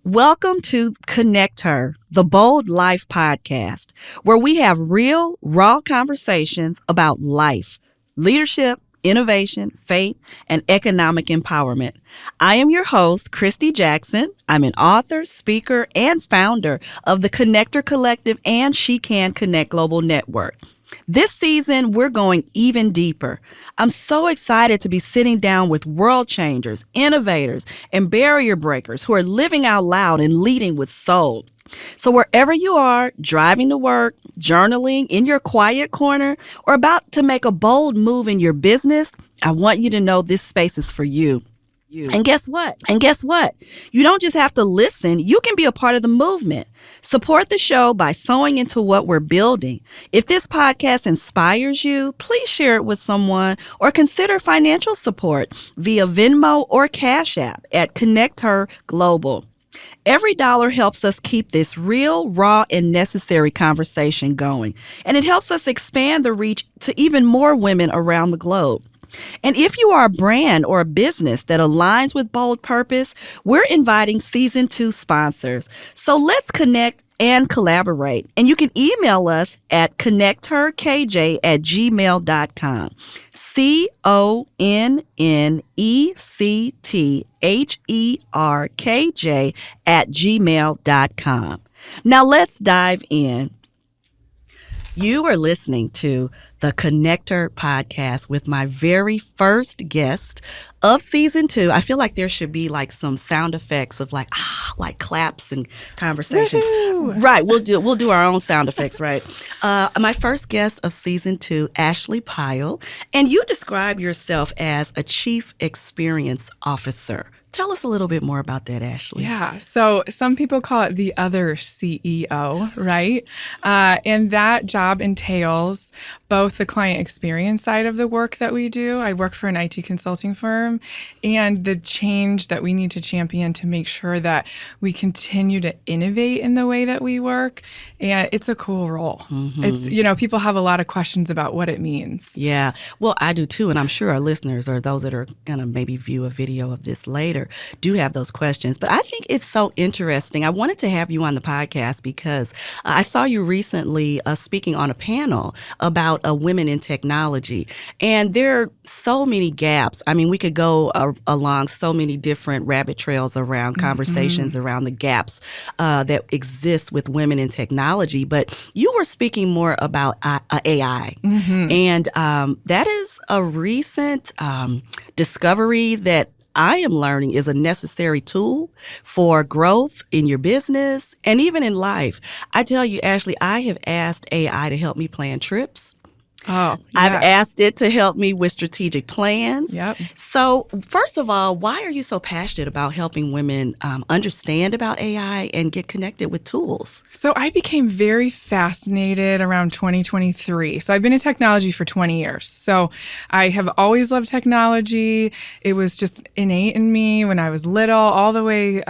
Welcome to ConnectHer, the Bold Life podcast, where we have real, raw conversations about life, leadership, innovation, faith, and economic empowerment. I am your host, Kristy Jackson. I'm an author, speaker, and founder of the ConnectHer Collective and SheCan Connect Global Network. This season, we're going even deeper. I'm so excited to be sitting down with world changers, innovators, and barrier breakers who are living out loud and leading with soul. So wherever you are, driving to work, journaling in your quiet corner, or about to make a bold move in your business, I want you to know this space is for you. And guess what? You don't just have to listen. You can be a part of the movement. Support the show by sewing into what we're building. If this podcast inspires you, please share it with someone or consider financial support via Venmo or Cash App at ConnectHer Global. Every dollar helps us keep this real, raw, and necessary conversation going. And it helps us expand the reach to even more women around the globe. And if you are a brand or a business that aligns with Bold Purpose, we're inviting Season 2 sponsors. So let's connect and collaborate. And you can email us at connectherkj@gmail.com. ConnectHerkj@gmail.com. Now let's dive in. You are listening to the ConnectHer podcast with my very first guest of season 2. I feel like there should be like some sound effects of like claps and conversations. Woo-hoo! Right, we'll do our own sound effects, right? My first guest of season 2, Ashley Pyle, and you describe yourself as a Chief Experience Officer. Tell us a little bit more about that, Ashley. Yeah. So some people call it the other CEO, right? And that job entails both the client experience side of the work that we do. I work for an IT consulting firm, and the change that we need to champion to make sure that we continue to innovate in the way that we work. And it's a cool role. Mm-hmm. It's, people have a lot of questions about what it means. Yeah. Well, I do too. And I'm sure our listeners or those that are going to maybe view a video of this later do have those questions. But I think it's so interesting. I wanted to have you on the podcast because I saw you recently speaking on a panel about women in technology. And there are so many gaps. I mean, we could go along so many different rabbit trails around conversations around the gaps that exist with women in technology. But you were speaking more about AI. Mm-hmm. And that is a recent discovery that I am learning is a necessary tool for growth in your business and even in life. I tell you, Ashley, I have asked AI to help me plan trips. Oh, yes. I've asked it to help me with strategic plans. Yep. So first of all, why are you so passionate about helping women understand about AI and get connected with tools? So I became very fascinated around 2023. So I've been in technology for 20 years. So I have always loved technology. It was just innate in me when I was little, all the way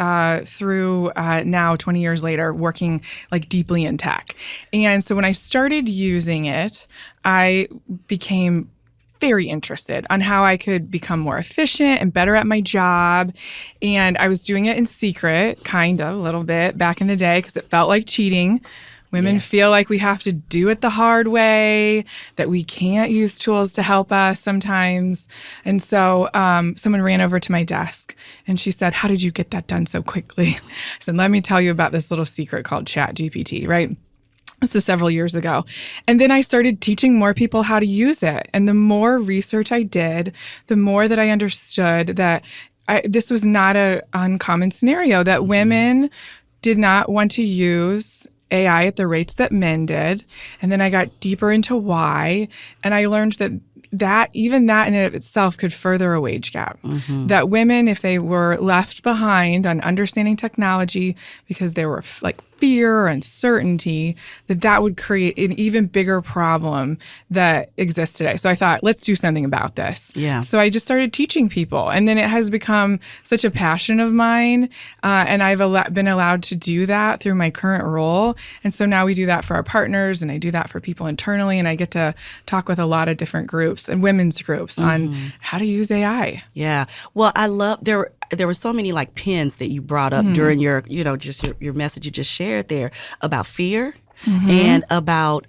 through now, 20 years later, working like deeply in tech. And so when I started using it, I became very interested on how I could become more efficient and better at my job. And I was doing it in secret, kind of, a little bit back in the day because it felt like cheating. Women feel like we have to do it the hard way, that we can't use tools to help us sometimes. And so someone ran over to my desk and she said, "How did you get that done so quickly?" I said, "Let me tell you about this little secret called ChatGPT," right? So several years ago. And then I started teaching more people how to use it. And the more research I did, the more that I understood that this was not an uncommon scenario, that women did not want to use AI at the rates that men did. And then I got deeper into why. And I learned that even that in and of itself could further a wage gap. Mm-hmm. That women, if they were left behind on understanding technology because they were like fear or uncertainty, that would create an even bigger problem that exists today. So I thought, let's do something about this. Yeah. So I just started teaching people. And then it has become such a passion of mine. And I've been allowed to do that through my current role. And so now we do that for our partners, and I do that for people internally. And I get to talk with a lot of different groups groups and women's groups on how to use AI. Yeah. Well, I love there were so many like pins that you brought up during your, just your message you just shared there about fear and about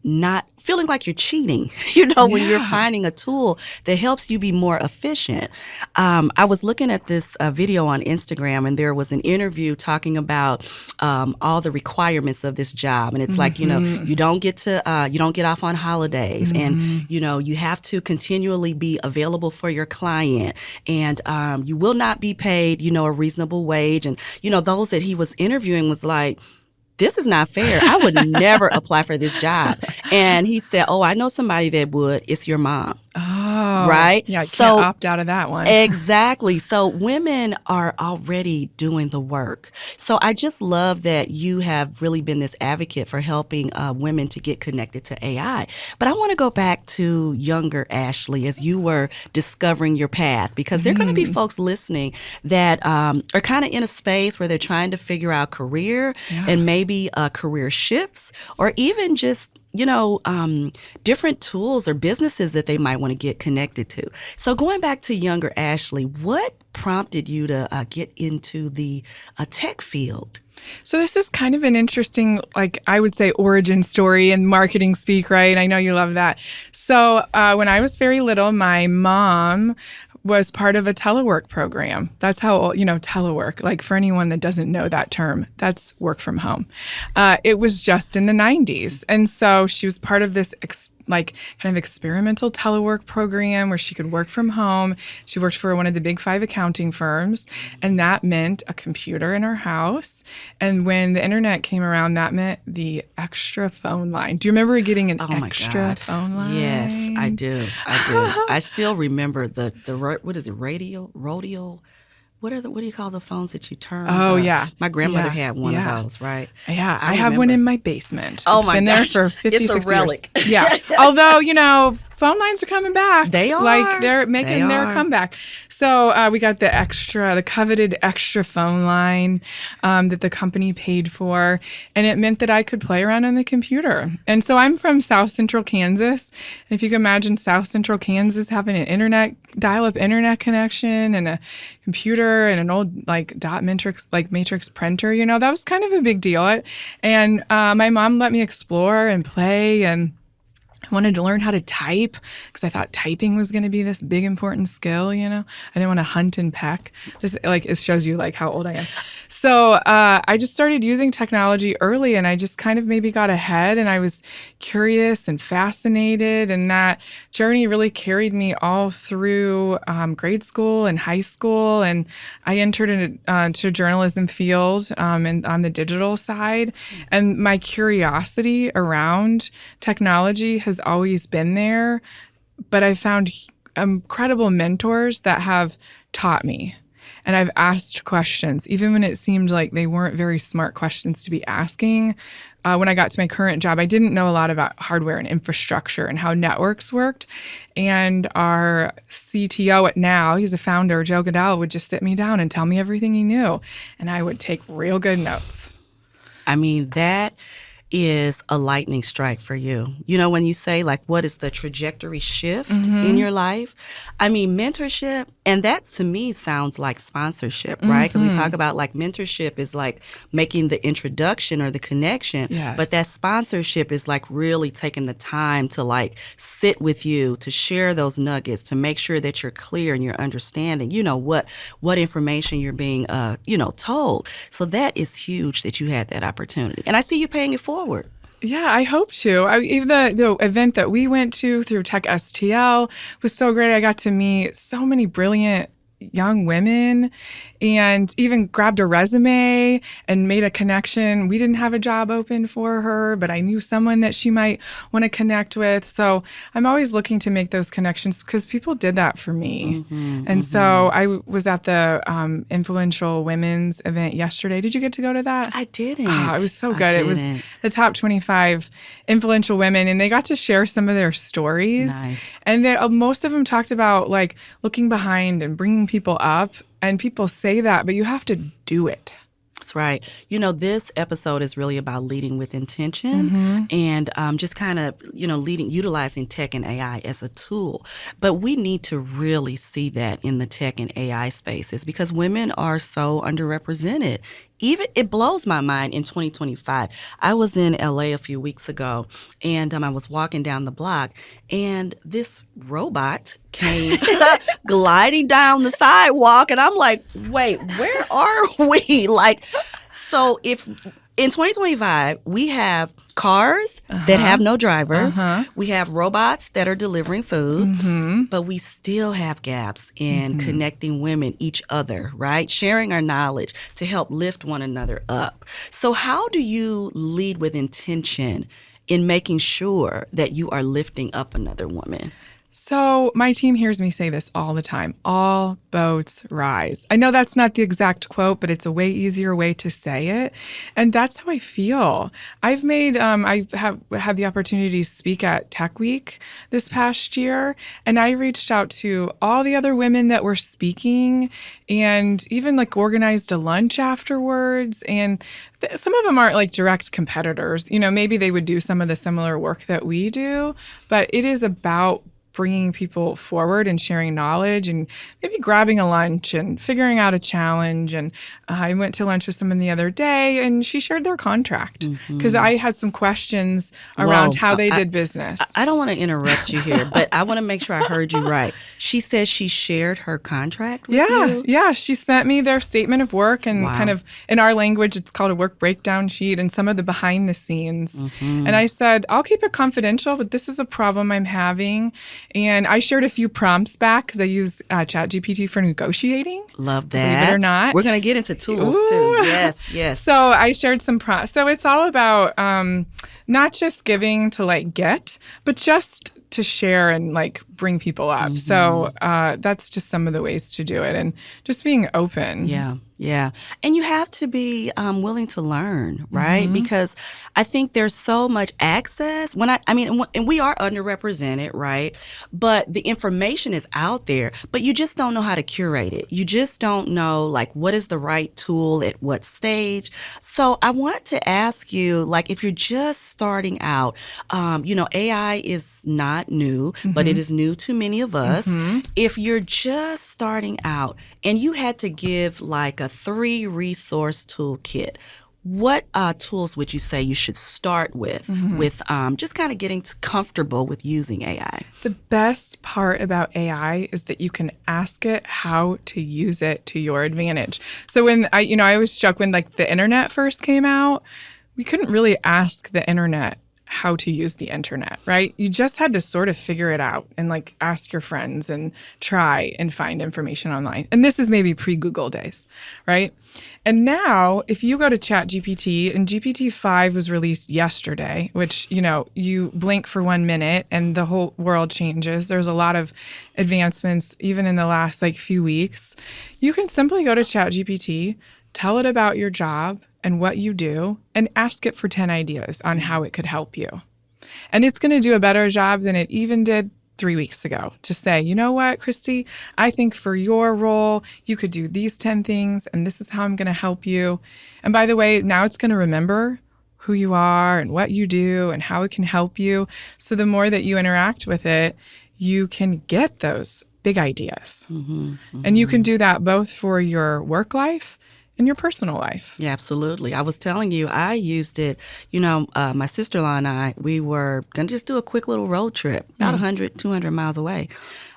not feeling like you're cheating, when you're finding a tool that helps you be more efficient. I was looking at this video on Instagram, and there was an interview talking about all the requirements of this job. And it's like, you don't get off on holidays, and, you have to continually be available for your client, and you will not be paid, a reasonable wage. And, those that he was interviewing was like, this is not fair. I would never apply for this job. And he said, I know somebody that would. It's your mom. Oh, right? Yeah, I can't opt out of that one. Exactly. So women are already doing the work. So I just love that you have really been this advocate for helping women to get connected to AI. But I want to go back to younger Ashley as you were discovering your path, because there are going to be folks listening that are kind of in a space where they're trying to figure out career and maybe career shifts, or even just different tools or businesses that they might want to get connected to. So going back to younger Ashley, what prompted you to get into the tech field? So this is kind of an interesting, I would say, origin story in marketing speak, right? I know you love that. So when I was very little, my mom was part of a telework program. That's how, telework, like for anyone that doesn't know that term, that's work from home. It was just in the 90s. And so she was part of this kind of experimental telework program where she could work from home. She worked for one of the big 5 accounting firms, and that meant a computer in her house. And when the internet came around, that meant the extra phone line. Do you remember getting an extra phone line? Yes, I do. I still remember the what is it, rodeo? What do you call the phones that you turn? Oh, yeah. My grandmother had one of those, right? Yeah, I have one in my basement. Oh, it's been there for 50, it's 60 a relic. years. Yeah. Although, phone lines are coming back. They are. They're making their comeback. So we got the coveted extra phone line that the company paid for. And it meant that I could play around on the computer. And so I'm from South Central Kansas. And if you can imagine South Central Kansas having an dial-up internet connection and a computer and an old dot matrix printer, that was kind of a big deal. And my mom let me explore and play, and I wanted to learn how to type because I thought typing was going to be this big important skill. I didn't want to hunt and peck. This it shows you how old I am. So I just started using technology early, and I just kind of maybe got ahead, and I was curious and fascinated, and that journey really carried me all through grade school and high school. And I entered into journalism field and on the digital side, and my curiosity around technology has always been there, but I found incredible mentors that have taught me. And I've asked questions, even when it seemed like they weren't very smart questions to be asking. When I got to my current job, I didn't know a lot about hardware and infrastructure and how networks worked. And our CTO at Now, he's a founder, Joe Goodell, would just sit me down and tell me everything he knew. And I would take real good notes. I mean, that is a lightning strike for you. When you say what is the trajectory shift in your life? I mean, mentorship, and that to me sounds like sponsorship, right? Because we talk about mentorship is making the introduction or the connection, but that sponsorship is really taking the time to sit with you, to share those nuggets, to make sure that you're clear and you're understanding, what information you're being, told. So that is huge that you had that opportunity. And I see you paying it forward. Yeah, I hope to. Even the event that we went to through Tech STL was so great. I got to meet so many brilliant young women and even grabbed a resume and made a connection. We didn't have a job open for her, but I knew someone that she might want to connect with. So I'm always looking to make those connections because people did that for me. So I was at the Influential Women's event yesterday. Did you get to go to that? I didn't. Oh, it was so good. It was the top 25 influential women, and they got to share some of their stories. Nice. And most of them talked about looking behind and bringing people up. And people say that, but you have to do it. That's right. This episode is really about leading with intention Mm-hmm. and just kind of, utilizing tech and AI as a tool. But we need to really see that in the tech and AI spaces because women are so underrepresented. Even it blows my mind in 2025. I was in LA a few weeks ago and I was walking down the block and this robot came gliding down the sidewalk and I'm like, wait, where are we? So if in 2025 we have cars that have no drivers, we have robots that are delivering food, Mm-hmm. but we still have gaps in connecting women, each other, right? Sharing our knowledge to help lift one another up. So how do you lead with intention in making sure that you are lifting up another woman? So my team hears me say this all the time. All boats rise. I know that's not the exact quote, but it's a way easier way to say it. And that's how I feel. I've made, I have had the opportunity to speak at Tech Week this past year. And I reached out to all the other women that were speaking and even like organized a lunch afterwards. And some of them aren't like direct competitors. Maybe they would do some of the similar work that we do, but it is about bringing people forward and sharing knowledge and maybe grabbing a lunch and figuring out a challenge. And I went to lunch with someone the other day and she shared their contract because I had some questions around how they did business. I don't want to interrupt you here, but I want to make sure I heard you right. She said she shared her contract with you? Yeah. She sent me their statement of work and kind of in our language, it's called a work breakdown sheet and some of the behind the scenes. And I said, I'll keep it confidential, but this is a problem I'm having. And I shared a few prompts back because I use ChatGPT for negotiating. Love that. Believe it or not. We're going to get into tools too. Yes. So I shared some prompts. So it's all about not just giving to like get, but just to share and like bring people up. So that's just some of the ways to do it and just being open. Yeah. And you have to be willing to learn, right? Because I think there's so much access. And we are underrepresented, right? But the information is out there, but you just don't know how to curate it. You just don't know, like, what is the right tool at what stage. So I want to ask you, like, if you're just starting out, AI is not new, but it is new to many of us. If you're just starting out and you had to give like a 3-resource toolkit, what tools would you say you should start with just kind of getting comfortable with using AI? The best part about AI is that you can ask it how to use it to your advantage. So when I was struck when like the internet first came out, we couldn't really ask the internet how to use the internet, right? You just had to sort of figure it out and like ask your friends and try and find information online. And this is maybe pre-Google days, right? And now if you go to ChatGPT, and GPT-5 was released yesterday, which, you blink for 1 minute and the whole world changes. There's a lot of advancements even in the last like few weeks. You can simply go to ChatGPT, tell it about your job and what you do, and ask it for 10 ideas on how it could help you. And it's going to do a better job than it even did 3 weeks ago to say, you know what, Kristy, I think for your role, you could do these 10 things, and this is how I'm going to help you. And by the way, now it's going to remember who you are and what you do and how it can help you. So the more that you interact with it, you can get those big ideas. And you can do that both for your work life in your personal life. Yeah, absolutely. I was telling you, I used it, my sister-in-law and I, we were going to just do a quick little road trip, about 100, 200 miles away.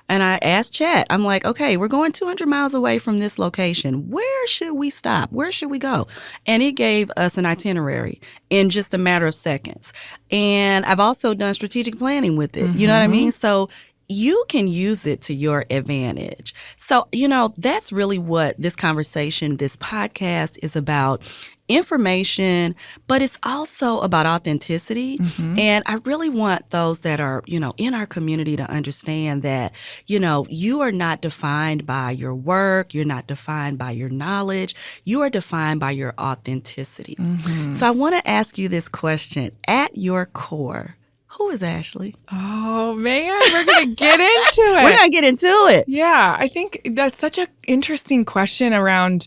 And I asked Chat, I'm like, okay, we're going 200 miles away from this location. Where should we stop? Where should we go? And it gave us an itinerary in just a matter of seconds. And I've also done strategic planning with it. You know what I mean? So you can use it to your advantage. So, that's really what this conversation, this podcast is about. Information, but it's also about authenticity. And I really want those that are, in our community to understand that, you are not defined by your work. You're not defined by your knowledge. You are defined by your authenticity. So I want to ask you this question. At your core, who is Ashley? Oh, man, we're going to get into it. We're going to get into it. Yeah, I think that's such an interesting question around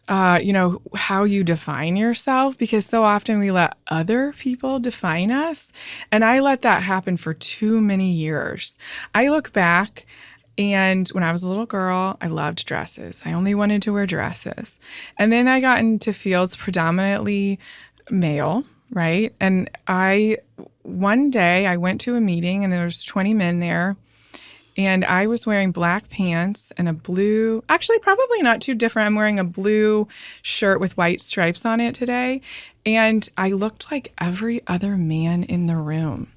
how you define yourself, because so often we let other people define us. And I let that happen for too many years. I look back, and when I was a little girl, I loved dresses. I only wanted to wear dresses. And then I got into fields predominantly male, right? And one day I went to a meeting and there was 20 men there. And I was wearing black pants and a blue, actually probably not too different. I'm wearing a blue shirt with white stripes on it today. And I looked like every other man in the room.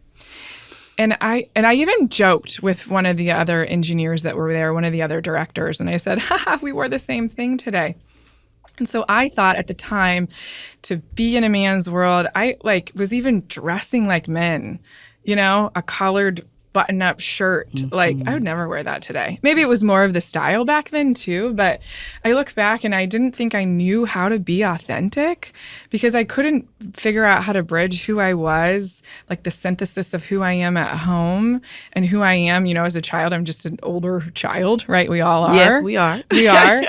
And I even joked with one of the other engineers that were there, one of the other directors. And I said, we wore the same thing today. And so I thought at the time, to be in a man's world, I was even dressing like men, a collared button-up shirt. I would never wear that today. Maybe it was more of the style back then too, but I look back and I didn't think I knew how to be authentic because I couldn't figure out how to bridge who I was, like the synthesis of who I am at home and who I am, as a child. I'm just an older child, right? We all are. Yes, we are. We are.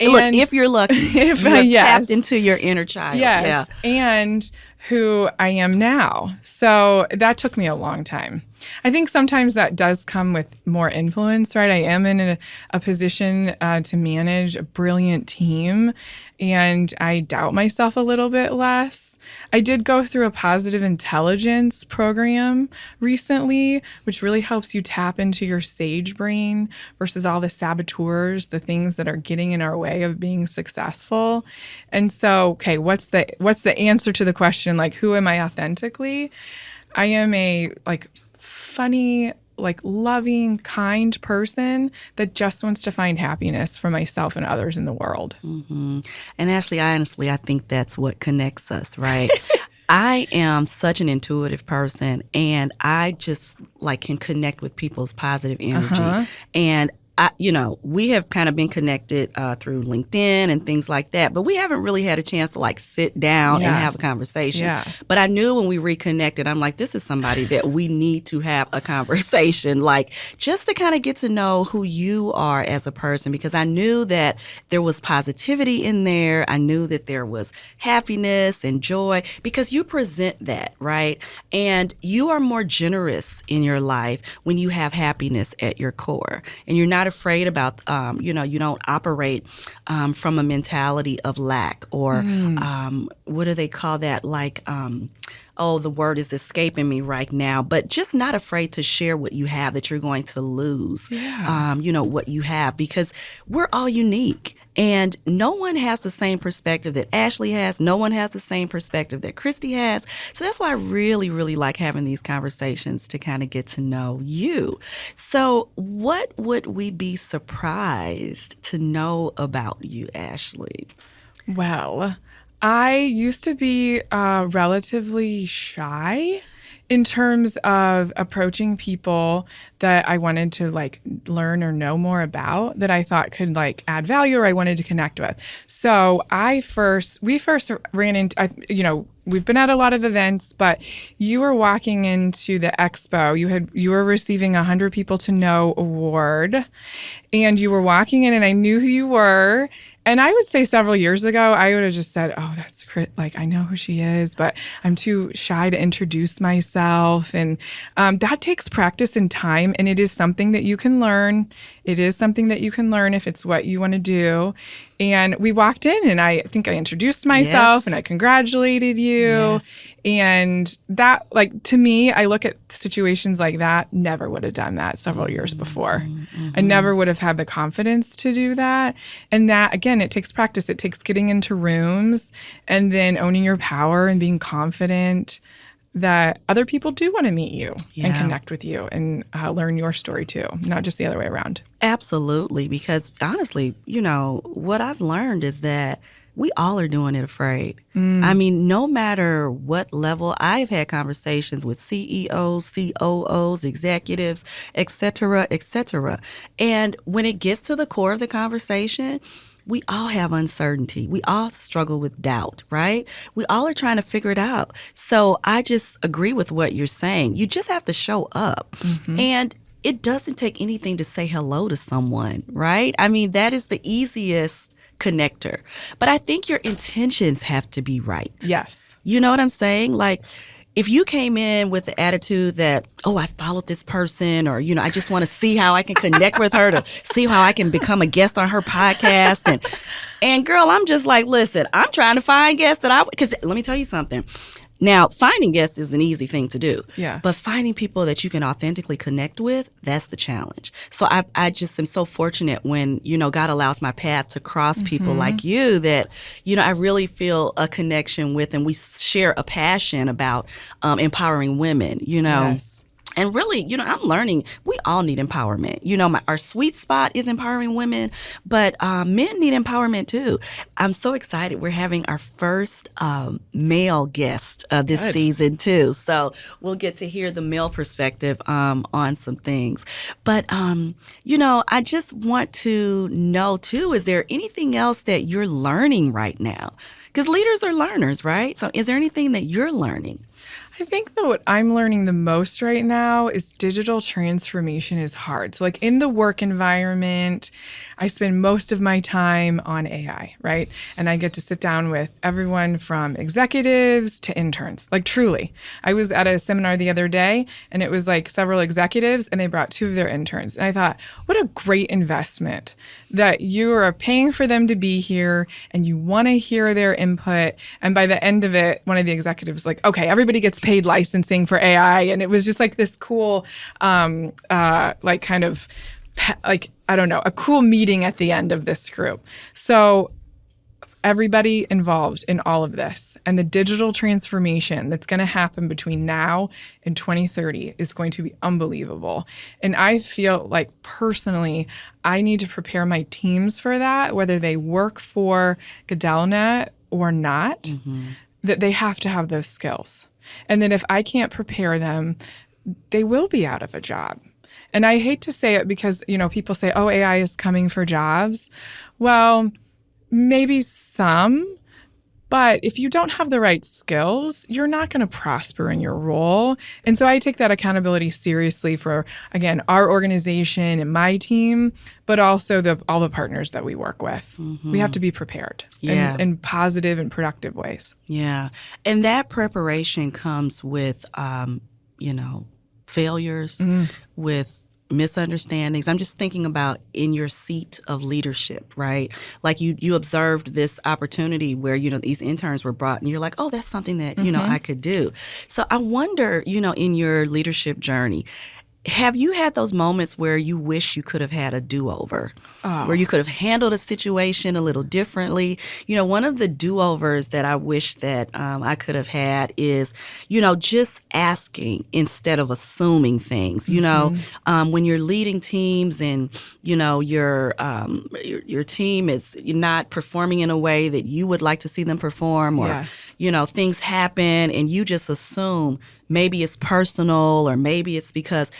And look, if you're lucky, you have tapped into your inner child. Yes. Yeah. And who I am now. So that took me a long time. I think sometimes that does come with more influence, right? I am in a position to manage a brilliant team, and I doubt myself a little bit less. I did go through a positive intelligence program recently, which really helps you tap into your sage brain versus all the saboteurs, the things that are getting in our way of being successful. And so, okay, what's the answer to the question, who am I authentically? I am a funny, loving, kind person that just wants to find happiness for myself and others in the world. Mm-hmm. And Ashley, I think that's what connects us, right? I am such an intuitive person, and I just can connect with people's positive energy. And we have kind of been connected through LinkedIn and things like that, but we haven't really had a chance to sit down and have a conversation. Yeah. But I knew when we reconnected, I'm like, this is somebody that we need to have a conversation, just to kind of get to know who you are as a person, because I knew that there was positivity in there. I knew that there was happiness and joy, because you present that, right? And you are more generous in your life when you have happiness at your core, and you're not afraid about, you don't operate from a mentality of lack or what do they call that? The word is escaping me right now, but just not afraid to share what you have that you're going to lose, what you have, because we're all unique. And no one has the same perspective that Ashley has. No one has the same perspective that Kristy has. So that's why I really, really like having these conversations, to kind of get to know you. So what would we be surprised to know about you, Ashley? Well, I used to be relatively shy in terms of approaching people that I wanted to learn or know more about, that I thought could add value or I wanted to connect with. So we first ran into, we've been at a lot of events, but you were walking into the expo. You were receiving a 100 People to Know award, and you were walking in, and I knew who you were. And I would say several years ago, I would have just said, oh, that's great. I know who she is, but I'm too shy to introduce myself. And that takes practice and time. And it is something that you can learn. It is something that you can learn if it's what you want to do. And we walked in, and I think I introduced myself, and I congratulated you. Yes. And that, to me, I look at situations like that, never would have done that several years before. Mm-hmm. I never would have had the confidence to do that. And that, again, it takes practice. It takes getting into rooms and then owning your power and being confident that other people do want to meet you and connect with you and learn your story too, not just the other way around. Absolutely, because honestly, what I've learned is that we all are doing it afraid. I mean, no matter what level, I've had conversations with CEOs, COOs, executives, et cetera, et cetera. And when it gets to the core of the conversation, we all have uncertainty. We all struggle with doubt, right? We all are trying to figure it out. So I just agree with what you're saying. You just have to show up. Mm-hmm. And it doesn't take anything to say hello to someone, right? I mean, that is the easiest ConnectHer. But I think your intentions have to be right. Yes. You know what I'm saying? Like, if you came in with the attitude that, oh, I followed this person, or, I just want to see how I can connect with her, to see how I can become a guest on her podcast. And girl, I'm just like, listen, I'm trying to find guests because let me tell you something. Now, finding guests is an easy thing to do. Yeah. But finding people that you can authentically connect with, that's the challenge. So I just am so fortunate when, God allows my path to cross people like you that, I really feel a connection with, and we share a passion about empowering women, Yes. And really, I'm learning we all need empowerment. Our sweet spot is empowering women, but men need empowerment too. I'm so excited. We're having our first male guest this Good. season too. So we'll get to hear the male perspective on some things. But, I just want to know too, is there anything else that you're learning right now? Because leaders are learners, right? So is there anything that you're learning? I think that what I'm learning the most right now is digital transformation is hard. So like in the work environment, I spend most of my time on AI, right? And I get to sit down with everyone from executives to interns, like truly. I was at a seminar the other day and it was like several executives and they brought 2 of their interns. And I thought, what a great investment that you are paying for them to be here and you want to hear their input. And by the end of it, one of the executives was like, okay, everybody gets paid licensing for AI. And it was just like this cool, like kind of like, I don't know, a cool meeting at the end of this group. So everybody involved in all of this and the digital transformation that's going to happen between now and 2030 is going to be unbelievable. And I feel like personally, I need to prepare my teams for that, whether they work for GoodellNet or not, that they have to have those skills. And then if I can't prepare them, they will be out of a job. And I hate to say it because, people say, oh, AI is coming for jobs. Well, maybe some, but if you don't have the right skills, you're not going to prosper in your role. And so I take that accountability seriously for, again, our organization and my team, but also all the partners that we work with. We have to be prepared in positive and productive ways. Yeah. And that preparation comes with, failures, with misunderstandings. I'm just thinking about in your seat of leadership, right? Like you observed this opportunity where, these interns were brought and you're like, oh, that's something that, I could do. So I wonder, in your leadership journey, have you had those moments where you wish you could have had a do-over, where you could have handled a situation a little differently? One of the do-overs that I wish that I could have had is, just asking instead of assuming things. When you're leading teams and, your team is not performing in a way that you would like to see them perform, or, things happen and you just assume maybe it's personal or maybe it's because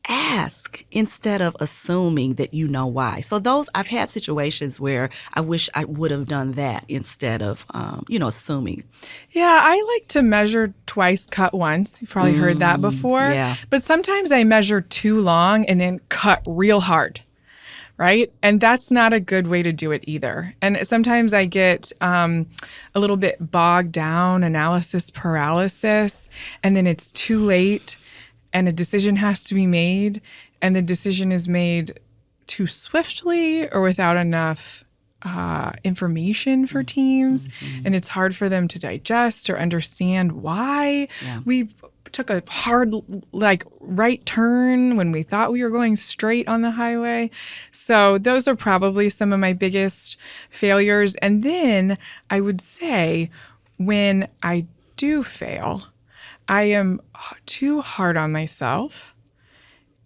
ask instead of assuming that you know why. So I've had situations where I wish I would have done that instead of, assuming. Yeah, I like to measure twice, cut once. You've probably heard that before. Yeah. But sometimes I measure too long and then cut real hard. Right? And that's not a good way to do it either. And sometimes I get a little bit bogged down, analysis paralysis, and then it's too late and a decision has to be made, and the decision is made too swiftly or without enough information for teams, and it's hard for them to digest or understand why we took a hard right turn when we thought we were going straight on the highway. So those are probably some of my biggest failures. And then I would say when I do fail, I am too hard on myself.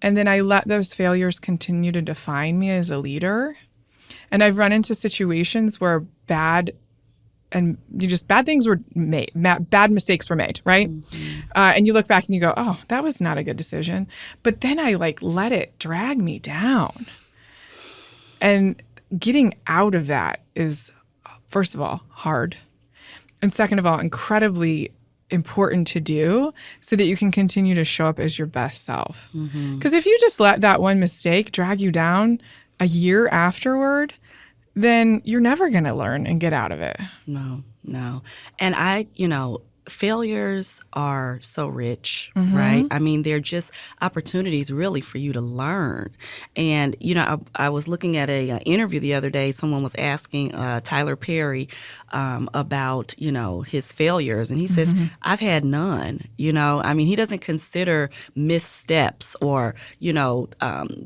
And then I let those failures continue to define me as a leader. And I've run into situations where bad things were made, bad mistakes were made, right? And you look back and you go, oh, that was not a good decision. But then I let it drag me down. And getting out of that is, first of all, hard. And second of all, incredibly important to do so that you can continue to show up as your best self. Because if you just let that one mistake drag you down a year afterward, then you're never going to learn and get out of it. No. And failures are so rich, Mm-hmm. right? I mean, they're just opportunities really for you to learn. And, I was looking at a interview the other day. Someone was asking Tyler Perry about, his failures. And he says, I've had none, I mean, he doesn't consider missteps or,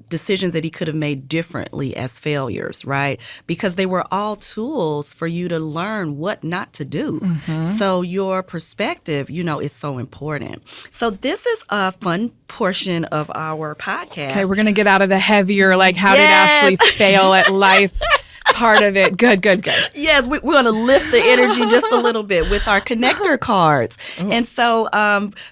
decisions that he could have made differently as failures, right? Because they were all tools for you to learn what not to do. So your perspective, is so important. So this is a fun portion of our podcast. Okay, we're going to get out of the heavier, like, how did Yes. Ashley fail at life part of it. Good. Yes, we're going to lift the energy just a little bit with our connector cards. Ooh. And so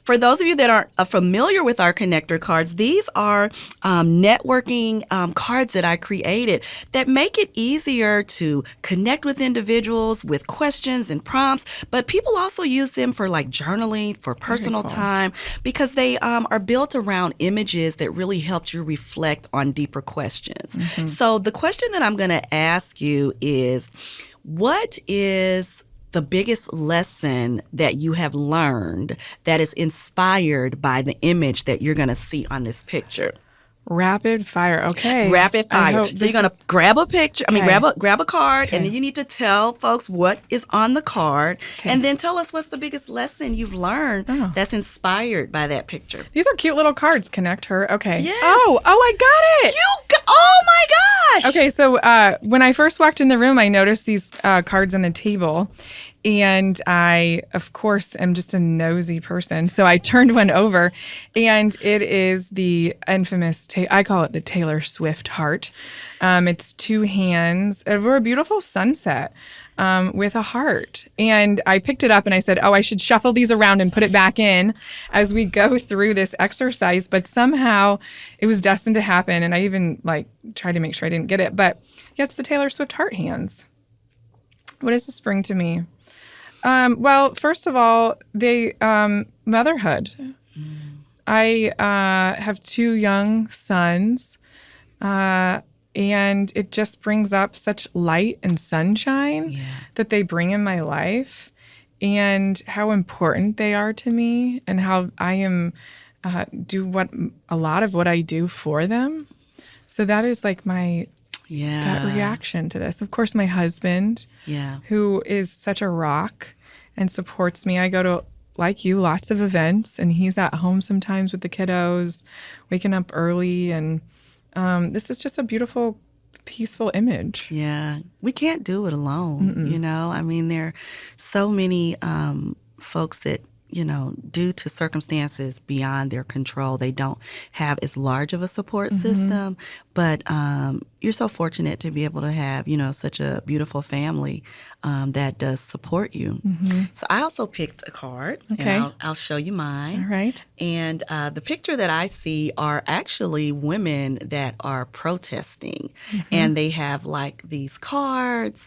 for those of you that aren't familiar with our connector cards, these are networking cards that I created that make it easier to connect with individuals with questions and prompts. But people also use them for like journaling, for personal cool. time, because they are built around images that really help you reflect on deeper questions. So the question that I'm going to ask you is, what is the biggest lesson that you have learned that is inspired by the image that you're going to see on this picture? Rapid fire. Okay. Rapid fire. So you're going to grab a picture, grab a card, and then you need to tell folks what is on the card, and then tell us what's the biggest lesson you've learned that's inspired by that picture. These are cute little cards, ConnectHer. Okay. Yes. Oh, I got it. Oh my gosh. Okay, so when I first walked in the room, I noticed these cards on the table. And I, of course, am just a nosy person. So I turned one over, and it is the infamous, I call it the Taylor Swift heart. It's two hands over a beautiful sunset with a heart. And I picked it up and I said, I should shuffle these around and put it back in as we go through this exercise. But somehow it was destined to happen. And I even tried to make sure I didn't get it. But yeah, it's the Taylor Swift heart hands. What does this bring to me? Well, first of all, motherhood. I have two young sons, and it just brings up such light and sunshine that they bring in my life, and how important they are to me, and how I am a lot of what I do for them. So that is like my gut reaction to this. Of course, my husband, who is such a rock and supports me. I go to, like you, lots of events, and he's at home sometimes with the kiddos, waking up early. And this is just a beautiful, peaceful image. Yeah. We can't do it alone, I mean, there are so many folks that, due to circumstances beyond their control, they don't have as large of a support system. But you're so fortunate to be able to have, such a beautiful family that does support you. So I also picked a card, and I'll show you mine. All right. And the picture that I see are actually women that are protesting. And they have these cards,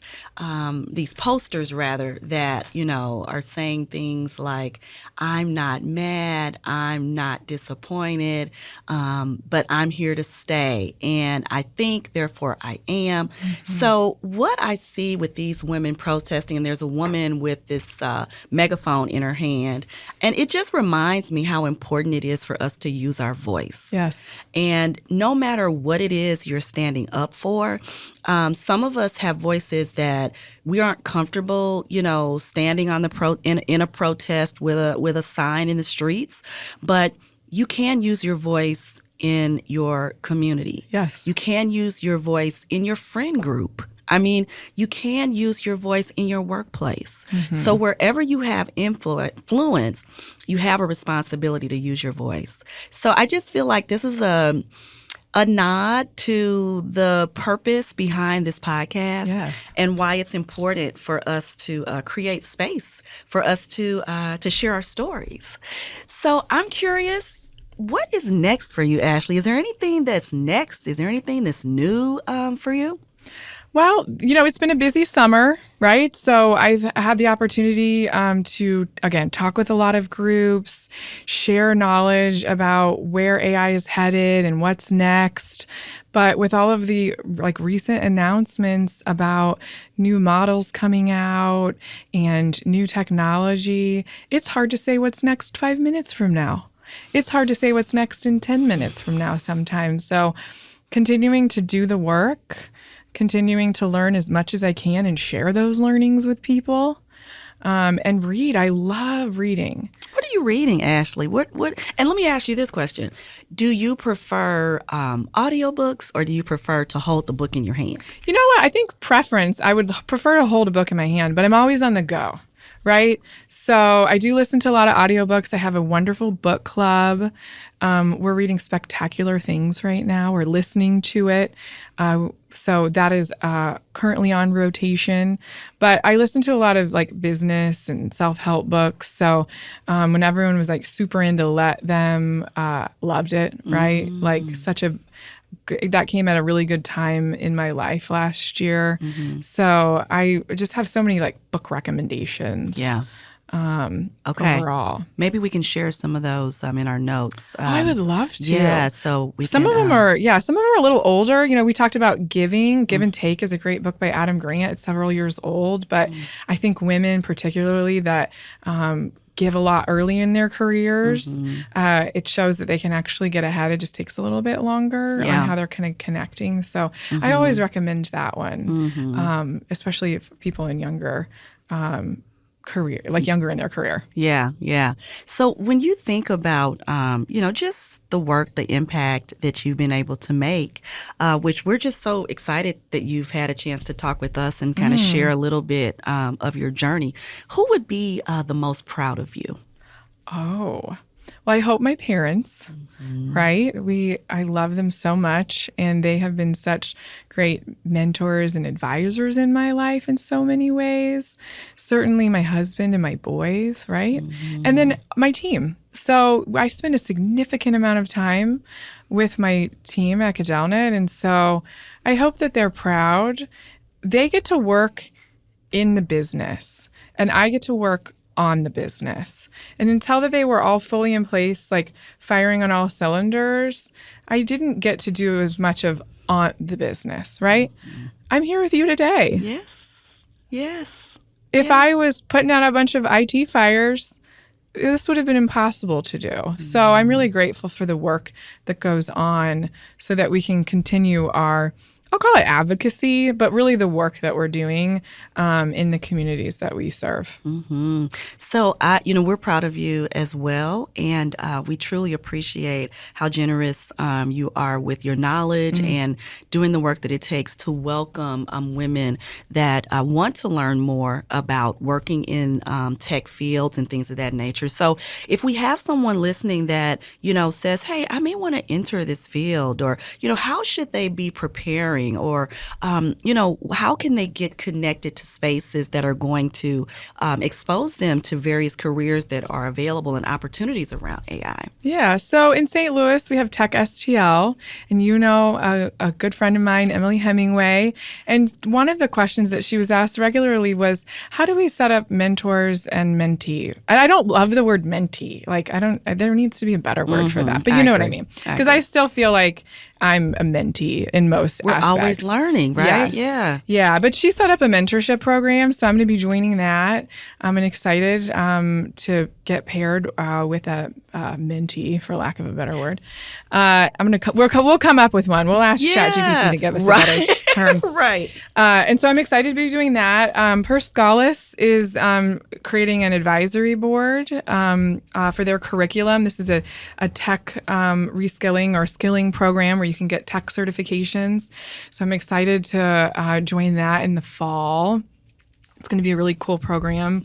these posters rather, that, are saying things like, I'm not mad, I'm not disappointed, but I'm here to stay. And I think, therefore I am. So what I see with these women protesting, and there's a woman with this megaphone in her hand, and it just reminds me how important it is for us to use our voice. Yes. And no matter what it is you're standing up for, some of us have voices that we aren't comfortable, standing on in a protest with a sign in the streets, but you can use your voice in your community. Yes. You can use your voice in your friend group. I mean, you can use your voice in your workplace. So wherever you have influence, you have a responsibility to use your voice. So I just feel like this is a nod to the purpose behind this podcast, and why it's important for us to create space for us to share our stories. So I'm curious, what is next for you, Ashley? Is there anything that's next? Is there anything that's new for you? Well, it's been a busy summer, right? So I've had the opportunity to, again, talk with a lot of groups, share knowledge about where AI is headed and what's next. But with all of the recent announcements about new models coming out and new technology, it's hard to say what's next 5 minutes from now. It's hard to say what's next in 10 minutes from now sometimes. So continuing to do the work, continuing to learn as much as I can and share those learnings with people, and read. I love reading. What are you reading, Ashley? What? And let me ask you this question. Do you prefer audiobooks or do you prefer to hold the book in your hand? You know what? I think preference, I would prefer to hold a book in my hand, but I'm always on the go. Right? So I do listen to a lot of audiobooks. I have a wonderful book club. We're reading Spectacular Things right now. We're listening to it. So that is currently on rotation. But I listen to a lot of business and self-help books. So when everyone was super into Let Them, loved it, right? That came at a really good time in my life last year. Mm-hmm. So I just have so many book recommendations. Yeah. Okay. Overall. Maybe we can share some of those in our notes. I would love to. Yeah. So some of them are a little older. We talked about Giving. Give and Take is a great book by Adam Grant. It's several years old, but I think women particularly that give a lot early in their careers. Mm-hmm. It shows that they can actually get ahead. It just takes a little bit longer on how they're kind of connecting. So I always recommend that one, especially if people in younger career, younger in their career. Yeah, yeah. So when you think about, just the work, the impact that you've been able to make, which we're just so excited that you've had a chance to talk with us and kind of share a little bit of your journey. Who would be the most proud of you? Oh, well, I hope my parents, right? I love them so much, and they have been such great mentors and advisors in my life in so many ways. Certainly my husband and my boys, right? Mm-hmm. And then my team. So I spend a significant amount of time with my team at Cadelnet, and so I hope that they're proud. They get to work in the business, and I get to work on the business. And until that they were all fully in place, firing on all cylinders, I didn't get to do as much of on the business, right? Mm-hmm. I'm here with you today. Yes. Yes. If I was putting out a bunch of IT fires, this would have been impossible to do. Mm-hmm. So I'm really grateful for the work that goes on so that we can continue our, I'll call it advocacy, but really the work that we're doing in the communities that we serve. Mm-hmm. So, we're proud of you as well, and we truly appreciate how generous you are with your knowledge and doing the work that it takes to welcome women that want to learn more about working in tech fields and things of that nature. So, if we have someone listening that, says, hey, I may want to enter this field, or, how should they be preparing? Or, how can they get connected to spaces that are going to expose them to various careers that are available and opportunities around AI? Yeah. So in St. Louis, we have Tech STL, and a good friend of mine, Emily Hemingway. And one of the questions that she was asked regularly was, how do we set up mentors and mentee? I don't love the word mentee. There needs to be a better word for that. But you know what I mean? Because I still feel like I'm a mentee in most aspects. We're always learning, right? Yes. Yeah. Yeah. But she set up a mentorship program, so I'm going to be joining that. I'm excited to get paired with a mentee, for lack of a better word. We'll come up with one. We'll ask ChatGPT to give us a better term. Right. And so I'm excited to be doing that. Perscalis is creating an advisory board for their curriculum. This is a tech reskilling or skilling program where you can get tech certifications. So I'm excited to join that in the fall. It's going to be a really cool program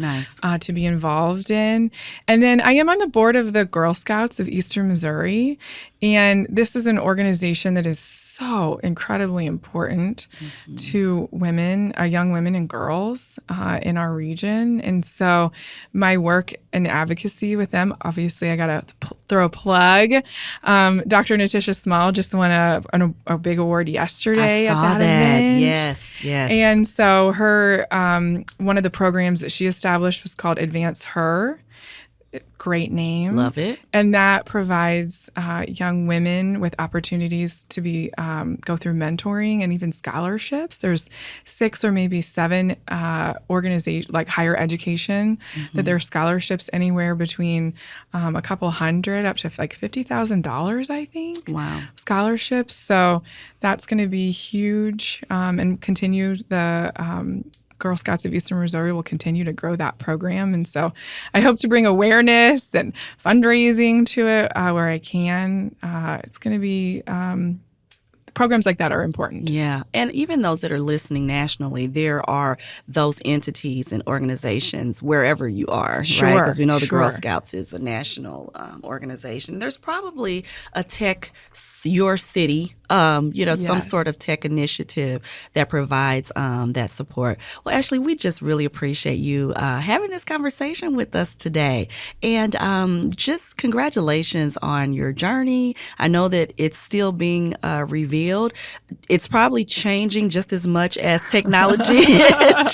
to be involved in. And then I am on the board of the Girl Scouts of Eastern Missouri. And this is an organization that is so incredibly important to women, young women and girls in our region. And so my work and advocacy with them, obviously I got to throw a plug. Dr. Natisha Small just won a big award yesterday I saw at that that. event. Yes. And so her, one of the programs that she established was called ConnectHer. Great name. Love it. And that provides young women with opportunities to go through mentoring and even scholarships. There's 6 or maybe 7 organizations, like higher education, that there are scholarships anywhere between a couple hundred up to like $50,000, I think. Wow. Scholarships. So that's going to be huge, and continue the Girl Scouts of Eastern Missouri will continue to grow that program. And so I hope to bring awareness and fundraising to it where I can. It's going to be programs like that are important. Yeah. And even those that are listening nationally, there are those entities and organizations wherever you are, Sure, right? Because we know the Girl sure. Scouts is a national organization. There's probably a tech, your city, some Yes. sort of tech initiative that provides that support. Well, Ashley, we just really appreciate you having this conversation with us today. And just congratulations on your journey. I know that it's still being revealed. It's probably changing just as much as technology is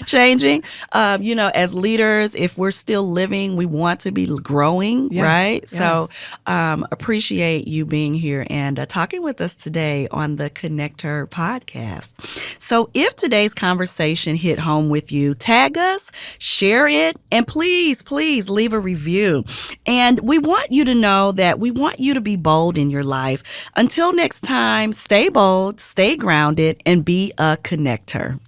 changing. As leaders, if we're still living, we want to be growing, Yes, right? yes. So appreciate you being here and talking with us today on the ConnectHer podcast. So if today's conversation hit home with you, tag us, share it, and please leave a review. And we want you to know that we want you to be bold in your life. Until next time, stay bold, stay grounded, and be a connector.